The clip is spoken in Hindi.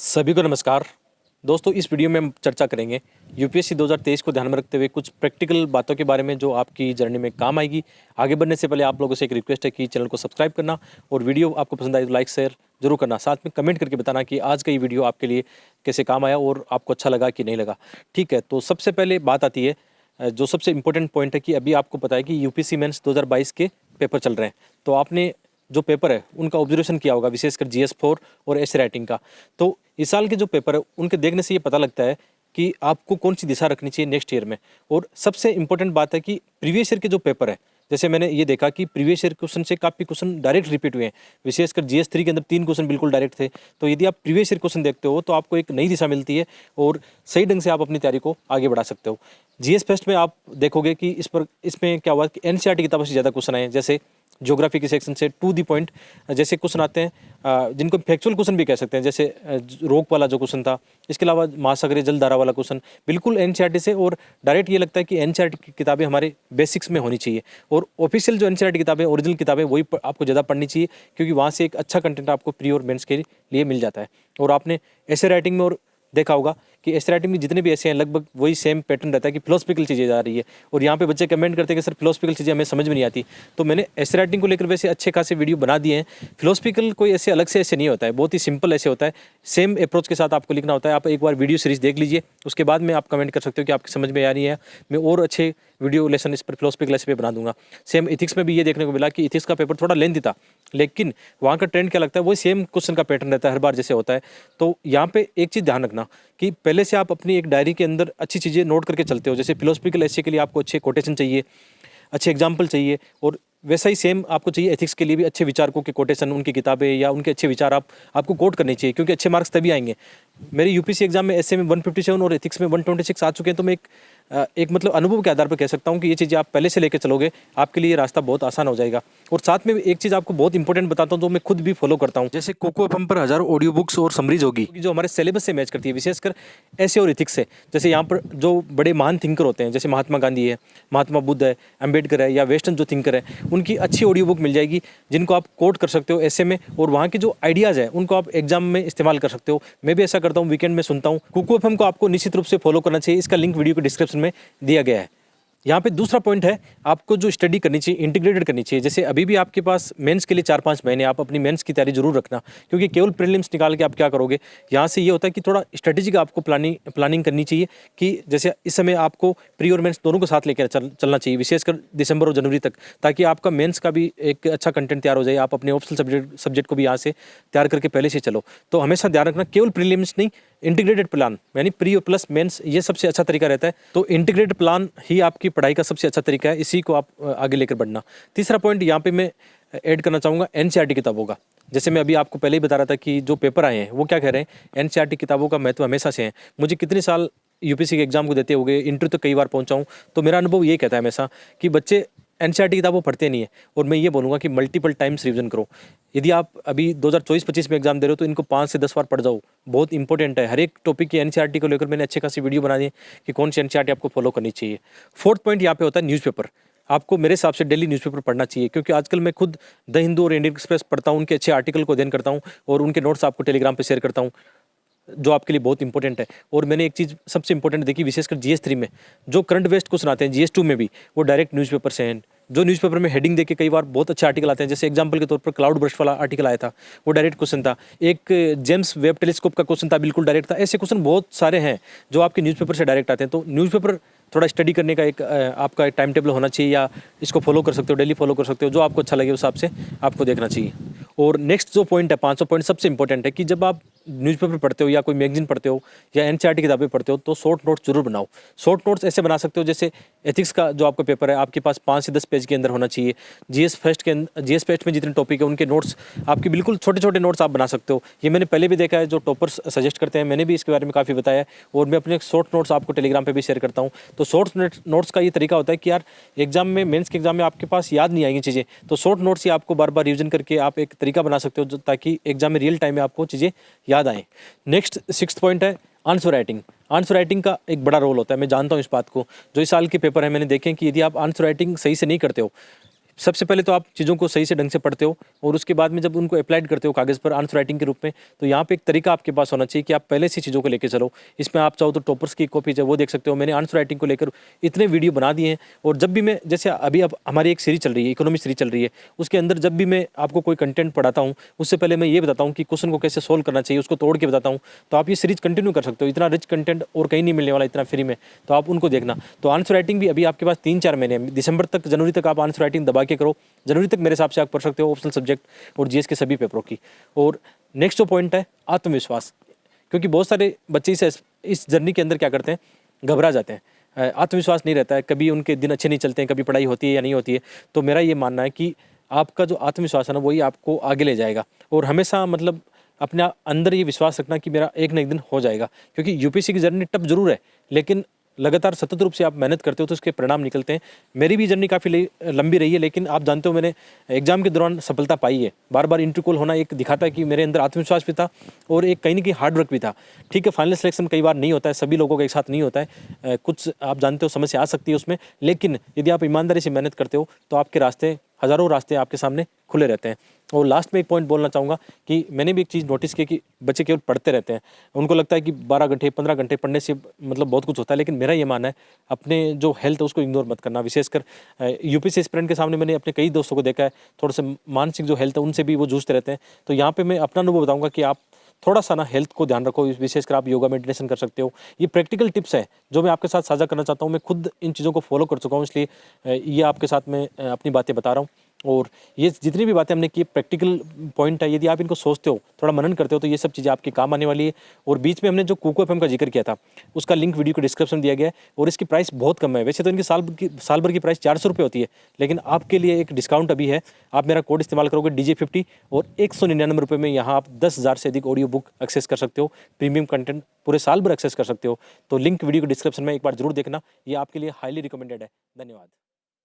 सभी को नमस्कार। दोस्तों, इस वीडियो में हम चर्चा करेंगे यूपीएससी 2023 को ध्यान में रखते हुए कुछ प्रैक्टिकल बातों के बारे में जो आपकी जर्नी में काम आएगी। आगे बढ़ने से पहले आप लोगों से एक रिक्वेस्ट है कि चैनल को सब्सक्राइब करना और वीडियो आपको पसंद आए तो लाइक शेयर जरूर करना। साथ में कमेंट करके बताना कि आज का ये वीडियो आपके लिए कैसे काम आया और आपको अच्छा लगा कि नहीं लगा। ठीक है, तो सबसे पहले बात आती है जो सबसे इंपॉर्टेंट पॉइंट है कि अभी आपको पता है कि यूपीएससी मेंस 2022 के पेपर चल रहे हैं। तो आपने जो पेपर है उनका ऑब्जर्वेशन किया होगा, विशेषकर जीएस 4 और एस राइटिंग का। तो इस साल के जो पेपर है उनके देखने से ये पता लगता है कि आपको कौन सी दिशा रखनी चाहिए नेक्स्ट ईयर में। और सबसे इंपॉर्टेंट बात है कि प्रीवियस ईयर के जो पेपर है, जैसे मैंने ये देखा कि प्रीवियस ईयर क्वेश्चन से काफ़ी क्वेश्चन डायरेक्ट रिपीट हुए हैं। विशेषकर जीएस 3 के अंदर 3 क्वेश्चन बिल्कुल डायरेक्ट थे। तो यदि आप प्रीवियस ईयर क्वेश्चन देखते हो तो आपको एक नई दिशा मिलती है और सही ढंग से आप अपनी तैयारी को आगे बढ़ा सकते हो। जीएस फेस्ट में आप देखोगे कि इसमें क्या हुआ कि एनसीईआरटी किताबों से ज़्यादा क्वेश्चन आए, जैसे ज्योग्राफी के सेक्शन से टू दी पॉइंट जैसे क्वेश्चन आते हैं, जिनको फैक्चुअल क्वेश्चन भी कह सकते हैं, जैसे रोक वाला जो क्वेश्चन था। इसके अलावा महासागरीय जलधारा वाला क्वेश्चन बिल्कुल एनसीईआरटी से, और डायरेक्ट ये लगता है कि एनसीईआरटी की किताबें हमारे बेसिक्स में होनी चाहिए। और ऑफिशियल जो एनसीईआरटी किताबें, ओरिजिनल किताबें, वही आपको ज़्यादा पढ़नी चाहिए, क्योंकि वहाँ से एक अच्छा कंटेंट आपको प्री और मेंस के लिए मिल जाता है। और आपने ऐसे राइटिंग में और देखा होगा कि ऐसे राइटिंग में जितने भी ऐसे हैं लगभग वही सेम पैटर्न रहता है कि फिलोसफिकल चीज़ें जा रही है। और यहाँ पे बच्चे कमेंट करते हैं कि सर फिलोसफिकल चीज़ें हमें समझ में नहीं आती। तो मैंने ऐसे राइटिंग को लेकर वैसे अच्छे खासे वीडियो बना दिए हैं। फिलोसफिकल कोई ऐसे अलग से ऐसे नहीं होता है, बहुत ही सिंपल ऐसे होता है। सेम अप्रोच के साथ आपको लिखना होता है। आप एक बार वीडियो सीरीज देख लीजिए, उसके बाद में आप कमेंट कर सकते हो कि आपकी समझ में आ रही है। मैं और अच्छे वीडियो लेसन इस पर फिलोसफिकल ऐसे पे बना दूंगा। सेम इथिक्स में भी ये देखने को मिला कि इथिक्स का पेपर थोड़ा लेंथी था, लेकिन वहाँ का ट्रेंड क्या लगता है, वही सेम क्वेश्चन का पैटर्न रहता है हर बार जैसे होता है। तो यहाँ पे एक चीज़ ध्यान रखना कि पहले से आप अपनी एक डायरी के अंदर अच्छी चीज़ें नोट करके चलते हो। जैसे फिलोसफिकल ऐसे के लिए आपको अच्छे कोटेशन चाहिए, अच्छे एग्जाम्पल चाहिए, और वैसा ही सेम आपको चाहिए एथिक्स के लिए भी अच्छे विचारकों के कोटेशन, उनकी किताबें या उनके अच्छे विचार आपको कोट करने चाहिए, क्योंकि अच्छे मार्क्स तभी आएंगे। मेरे यूपीसी एग्जाम में ऐसे में 157 और एथिक्स में 126 आ चुके हैं। तो मैं एक मतलब अनुभव के आधार पर कह सकता हूँ कि ये चीज़ें आप पहले से लेकर चलोगे, आपके लिए रास्ता बहुत आसान हो जाएगा। और साथ में एक चीज़ आपको बहुत इंपॉर्टेंट बताता हूँ जो मैं खुद भी फॉलो करता हूँ। जैसे कोको एफएम पर हज़ारों ऑडियो बुक्स और समरीज होगी जो हमारे सिलेबस से मैच करती है, विशेषकर ऐसे और इथिक्स से। जैसे यहाँ पर जो बड़े महान थिंकर होते हैं, जैसे महात्मा गांधी है, महात्मा बुद्ध है, अम्बेडकर है, या वेस्टर्न जो थिंकर है, उनकी अच्छी ऑडियो बुक मिल जाएगी जिनको आप कोट कर सकते हो ऐसे में। और वहाँ के जो आइडियाज़ है उनको आप एग्जाम में इस्तेमाल कर सकते हो। मैं भी ऐसा करता हूँ, वीकेंड में सुनता हूँ। कोको एफएम को आपको निश्चित रूप से फॉलो करना चाहिए। इसका लिंक वीडियो के डिस्क्रिप्शन में दिया गया है। यहाँ पे दूसरा पॉइंट है, आपको जो स्टडी करनी चाहिए इंटीग्रेटेड करनी चाहिए। जैसे अभी भी आपके पास मेंस के लिए 4-5 महीने, आप अपनी मेंस की तैयारी जरूर रखना, क्योंकि केवल प्रीलिम्स निकाल के आप क्या करोगे। यहाँ से ये होता है कि थोड़ा स्ट्रेटेजिक आपको प्लानिंग करनी चाहिए कि जैसे इस समय आपको प्री और मेंस दोनों को साथ लेकर चलना चाहिए, विशेषकर दिसंबर और जनवरी तक, ताकि आपका मेंस का भी एक अच्छा कंटेंट तैयार हो जाए। आप अपने ऑप्शनल सब्जेक्ट को भी यहाँ से तैयार करके पहले से चलो। तो हमेशा ध्यान रखना, केवल प्रीलिम्स नहीं, इंटीग्रेटेड प्लान यानी प्री और प्लस मेंस, ये सबसे अच्छा तरीका रहता है। तो इंटीग्रेटेड प्लान ही आपकी पढ़ाई का सबसे अच्छा तरीका है, इसी को आप आगे लेकर बढ़ना। तीसरा पॉइंट यहाँ पे मैं ऐड करना चाहूँगा एनसीईआरटी किताबों का। जैसे मैं अभी आपको पहले ही बता रहा था कि जो पेपर आए हैं वो क्या कह रहे हैं, एनसीईआरटी किताबों का महत्व हमेशा से है। मुझे कितने साल यूपीएससी के एग्जाम को देते हो गए, इंटरव्यू तो कई बार पहुँचा हूँ, तो मेरा अनुभव ये कहता है हमेशा कि बच्चे एनसीईआरटी किताबों पढ़ते नहीं है। और मैं ये बोलूँगा कि मल्टीपल टाइम्स रिवीजन करो। यदि आप अभी 2024-25 में एग्जाम दे रहे हो तो इनको 5 से 10 बार पढ़ जाओ, बहुत इंपॉर्टेंट है। हर एक टॉपिक की एनसीईआरटी को लेकर मैंने अच्छे खासी वीडियो बना दी कि कौन सी एनसीईआरटी आपको फॉलो करनी चाहिए। फोर्थ पॉइंट यहाँ पे होता है न्यूज़पेपर। आपको मेरे हिसाब से डेली न्यूज़पेपर पढ़ना चाहिए, क्योंकि आजकल मैं खुद द हिंदू और इंडियन एक्सप्रेस पढ़ता हूँ, उनके अच्छे आर्टिकल को अध्ययन करता हूँ और उनके नोट्स आपको टेलीग्राम पर शेयर करता हूँ, जो आपके लिए बहुत इंपॉर्टेंट है। और मैंने एक चीज़ सबसे इंपॉर्टेंट देखी, विशेषकर जीएस 3 में जो करंट बेस्ड क्वेश्चन आते हैं, जीएस 2 में भी, वो डायरेक्ट न्यूज़पेपर से हैं। जो न्यूज़पेपर में हेडिंग देके कई बार बहुत अच्छे आर्टिकल आते हैं, जैसे एग्जांपल के तौर पर क्लाउड बर्स्ट वाला आर्टिकल आया था, वो डायरेक्ट क्वेश्चन था। एक जेम्स वेब टेलीस्कोप का क्वेश्चन था, बिल्कुल डायरेक्ट था। ऐसे क्वेश्चन बहुत सारे हैं जो आपके न्यूज़पेपर से डायरेक्ट आते हैं। तो न्यूज़पेपर थोड़ा स्टडी करने का एक आपका एक टाइम टेबल होना चाहिए, या इसको फॉलो कर सकते हो, डेली फॉलो कर सकते हो, जो आपको अच्छा लगे उस हिसाब से आपको देखना चाहिए। और नेक्स्ट जो पॉइंट है, 5वां पॉइंट सबसे इंपॉर्टेंट है कि जब आप न्यूज़पेपर पढ़ते हो या कोई मैगजीन पढ़ते हो या एनसीईआरटी किताबें पढ़ते हो तो शॉर्ट नोट्स जरूर बनाओ। शॉर्ट नोट्स ऐसे बना सकते हो, जैसे एथिक्स का जो आपका पेपर है आपके पास 5 से 10 पेज के अंदर होना चाहिए। जीएस फेस्ट में जितने टॉपिक है उनके नोट्स आपके बिल्कुल छोटे छोटे नोट्स आप बना सकते हो। ये मैंने पहले भी देखा है, जो टॉपर्स सजेस्ट करते हैं, मैंने भी इसके बारे में काफ़ी बताया है। और मैं अपने शॉर्ट नोट्स आपको टेलीग्राम पर भी शेयर करता हूँ। तो शॉर्ट नोट्स का ये तरीका होता है कि यार एग्जाम में, मेंस के एग्जाम में आपके पास याद नहीं आएंगी चीज़ें, तो शॉर्ट नोट्स ही आपको बार बार रिविजन करके आप एक तरीका बना सकते हो, ताकि एग्जाम में रियल टाइम में आपको चीज़ें याद आएँ। नेक्स्ट 6th पॉइंट है आंसर राइटिंग। आंसर राइटिंग का एक बड़ा रोल होता है, मैं जानता हूँ इस बात को। जो इस साल के पेपर है मैंने देखे कि यदि आप आंसर राइटिंग सही से नहीं करते हो, सबसे पहले तो आप चीज़ों को सही से ढंग से पढ़ते हो और उसके बाद में जब उनको अप्लाइड करते हो कागज़ पर आंसर राइटिंग के रूप में, तो यहाँ पे एक तरीका आपके पास होना चाहिए कि आप पहले से चीज़ों को लेके चलो। इसमें आप चाहो तो टॉपर्स की कॉपीज है वो देख सकते हो। मैंने आंसर राइटिंग को लेकर इतने वीडियो बना दिए हैं, और जब भी मैं, जैसे अभी अब हमारी एक सीरीज चल रही है, इकोनॉमी सीरीज चल रही है, उसके अंदर जब भी मैं आपको कोई कंटेंट पढ़ाता हूँ, उससे पहले मैं ये बताता हूँ कि क्वेश्चन को कैसे सोल्व करना चाहिए, उसको तोड़ के बताता हूँ। तो आप ये सीरीज कंटिन्यू कर सकते हो। इतना रिच कंटेंट और कहीं नहीं मिलने वाला इतना फ्री में, तो आप उनको देखना। तो आंसर राइटिंग भी अभी आपके पास 3-4 महीने हैं, दिसंबर तक, जनवरी तक आप आंसर राइटिंग दबा के करो। जनवरी तक मेरे हिसाब से आप पढ़ सकते हो ऑप्शनल सब्जेक्ट और जीएस के सभी पेपरों की। और नेक्स्ट जो पॉइंट है आत्मविश्वास, क्योंकि बहुत सारे बच्चे इस जर्नी के अंदर क्या करते हैं, घबरा जाते हैं, आत्मविश्वास नहीं रहता है, कभी उनके दिन अच्छे नहीं चलते हैं, कभी पढ़ाई होती है या नहीं होती है। तो मेरा ये मानना है कि आपका जो आत्मविश्वास है ना, वही आपको आगे ले जाएगा। और हमेशा मतलब अपने अंदर ये विश्वास रखना कि मेरा एक ना एक दिन हो जाएगा, क्योंकि यूपीएससी की जर्नी टफ जरूर है, लेकिन लगातार सतत रूप से आप मेहनत करते हो तो उसके परिणाम निकलते हैं। मेरी भी जर्नी काफ़ी लंबी रही है, लेकिन आप जानते हो मैंने एग्जाम के दौरान सफलता पाई है। बार बार इंटरव्यू कॉल होना एक दिखाता है कि मेरे अंदर आत्मविश्वास भी था और एक कहीं ना कहीं हार्ड वर्क भी था। ठीक है, फाइनल सिलेक्शन कई बार नहीं होता है, सभी लोगों का एक साथ नहीं होता है, कुछ आप जानते हो समस्या आ सकती है उसमें, लेकिन यदि आप ईमानदारी से मेहनत करते हो तो आपके रास्ते, हज़ारों रास्ते आपके सामने खुले रहते हैं। और लास्ट में एक पॉइंट बोलना चाहूँगा कि मैंने भी एक चीज़ नोटिस की कि बच्चे केवल पढ़ते रहते हैं। उनको लगता है कि 12 घंटे 15 घंटे पढ़ने से मतलब बहुत कुछ होता है, लेकिन मेरा ये मानना है अपने जो हेल्थ है उसको इग्नोर मत करना। विशेषकर यूपीएससी एस्पिरेंट के सामने मैंने अपने कई दोस्तों को देखा है, थोड़ा सा मानसिक जो हेल्थ है उनसे भी वो जूझते रहते हैं। तो यहाँ पे मैं अपना अनुभव बताऊँगा कि आप थोड़ा सा ना हेल्थ को ध्यान रखो, विशेषकर आप योगा मेडिटेशन कर सकते हो। ये प्रैक्टिकल टिप्स है जो मैं आपके साथ साझा करना चाहता हूँ। मैं खुद इन चीज़ों को फॉलो कर चुका हूँ, इसलिए ये आपके साथ मैं अपनी बातें बता रहा हूँ। और ये जितनी भी बातें हमने की प्रैक्टिकल पॉइंट है, यदि आप इनको सोचते हो, थोड़ा मनन करते हो, तो ये सब चीज़ें आपके काम आने वाली है। और बीच में हमने जो कुको एफएम का जिक्र किया था, उसका लिंक वीडियो को डिस्क्रिप्शन में दिया गया है, और इसकी प्राइस बहुत कम है। वैसे तो इनकी साल भर की प्राइस 400 रुपये होती है, लेकिन आपके लिए एक डिस्काउंट अभी है। आप मेरा कोड इस्तेमाल करोगे DJ50, और 199 रुपये में यहाँ आप 10,000 से अधिक ऑडियो बुक एक्सेस कर सकते हो, प्रीमियम कंटेंट पूरे साल भर एक्सेस कर सकते हो। तो लिंक वीडियो को डिस्क्रिप्शन में एक बार जरूर देखना, ये आपके लिए हाईली रिकमेंडेड है। धन्यवाद।